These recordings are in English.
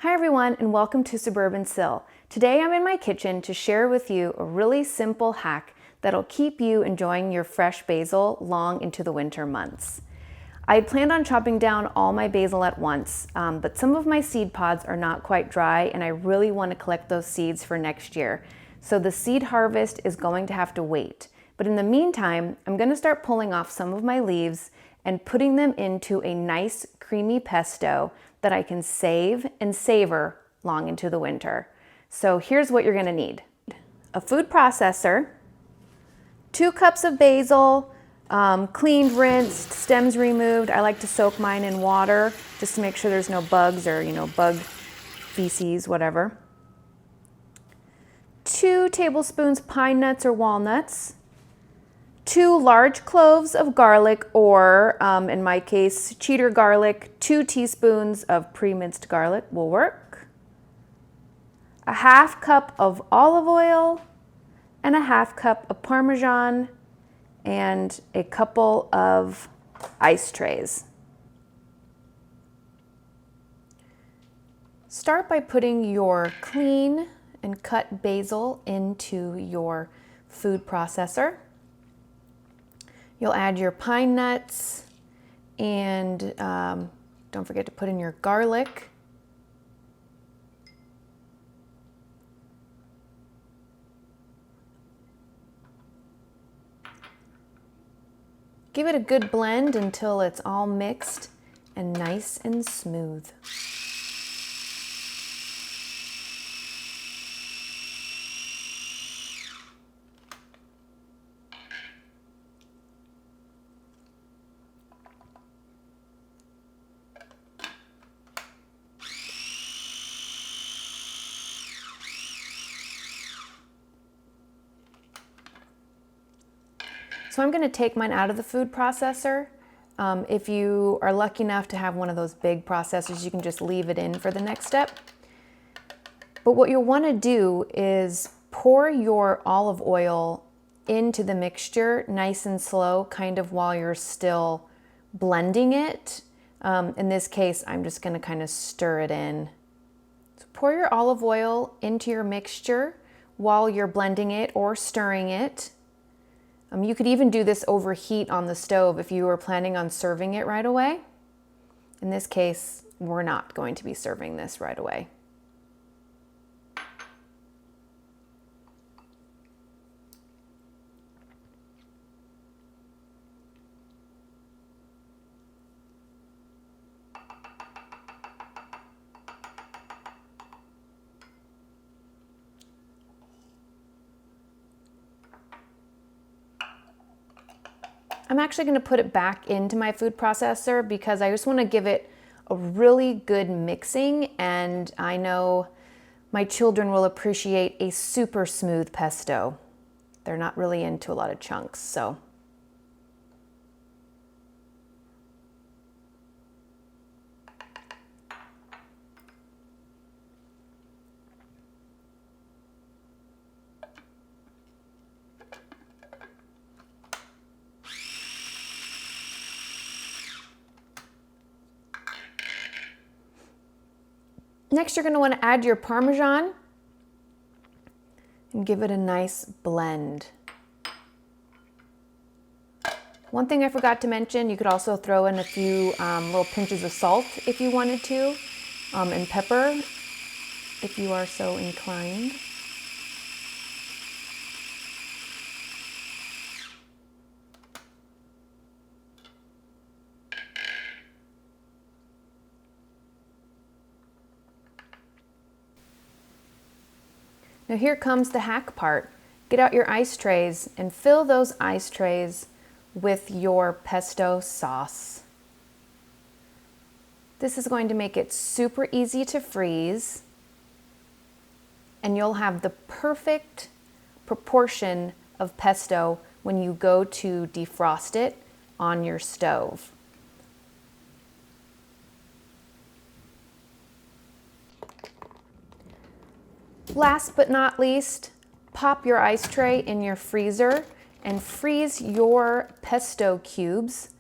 Hi everyone, and welcome to Suburban Sill. Today I'm in my kitchen to share with you a really simple hack that'll keep you enjoying your fresh basil long into the winter months. I had planned on chopping down all my basil at once, but some of my seed pods are not quite dry and I really want to collect those seeds for next year. So the seed harvest is going to have to wait. But in the meantime, I'm going to start pulling off some of my leaves and putting them into a nice creamy pesto that I can save and savor long into the winter. So here's what you're gonna need. A food processor, 2 cups of basil, cleaned, rinsed, stems removed. I like to soak mine in water just to make sure there's no bugs or bug feces, whatever. 2 tablespoons pine nuts or walnuts. 2 large cloves of garlic, or in my case, cheater garlic. 2 teaspoons of pre-minced garlic will work. A half cup of olive oil and a half cup of parmesan and a couple of ice trays. Start by putting your clean and cut basil into your food processor. You'll add your pine nuts and don't forget to put in your garlic. Give it a good blend until it's all mixed and nice and smooth. So I'm going to take mine out of the food processor. If you are lucky enough to have one of those big processors, you can just leave it in for the next step. But what you'll want to do is pour your olive oil into the mixture nice and slow, kind of while you're still blending it. In this case, I'm just going to kind of stir it in. So pour your olive oil into your mixture while you're blending it or stirring it. You could even do this over heat on the stove if you were planning on serving it right away. In this case, we're not going to be serving this right away. I'm actually going to put it back into my food processor because I just want to give it a really good mixing, and I know my children will appreciate a super smooth pesto. They're not really into a lot of chunks, so. Next, you're going to want to add your parmesan and give it a nice blend. One thing I forgot to mention, you could also throw in a few little pinches of salt if you wanted to, and pepper if you are so inclined. Now here comes the hack part. Get out your ice trays and fill those ice trays with your pesto sauce. This is going to make it super easy to freeze, and you'll have the perfect proportion of pesto when you go to defrost it on your stove. Last but not least, pop your ice tray in your freezer and freeze your pesto cubes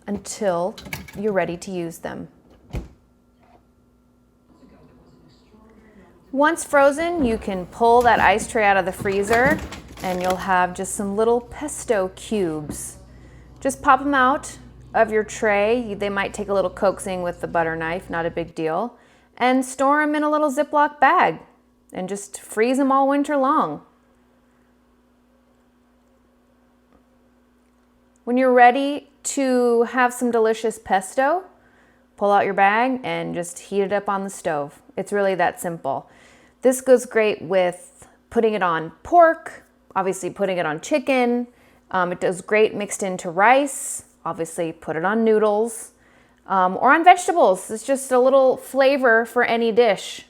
until you're ready to use them. Once frozen, you can pull that ice tray out of the freezer and you'll have just some little pesto cubes. Just pop them out of your tray. They might take a little coaxing with the butter knife, not a big deal. And store them in a little Ziploc bag and just freeze them all winter long. When you're ready to have some delicious pesto, pull out your bag and just heat it up on the stove. It's really that simple. This goes great with putting it on pork, obviously putting it on chicken. It does great mixed into rice. Obviously put it on noodles or on vegetables. It's just a little flavor for any dish.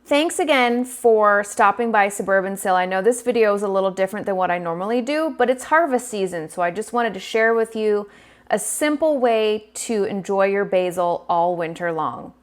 Thanks again for stopping by Suburban Sale. I know this video is a little different than what I normally do, but it's harvest season, so I just wanted to share with you a simple way to enjoy your basil all winter long.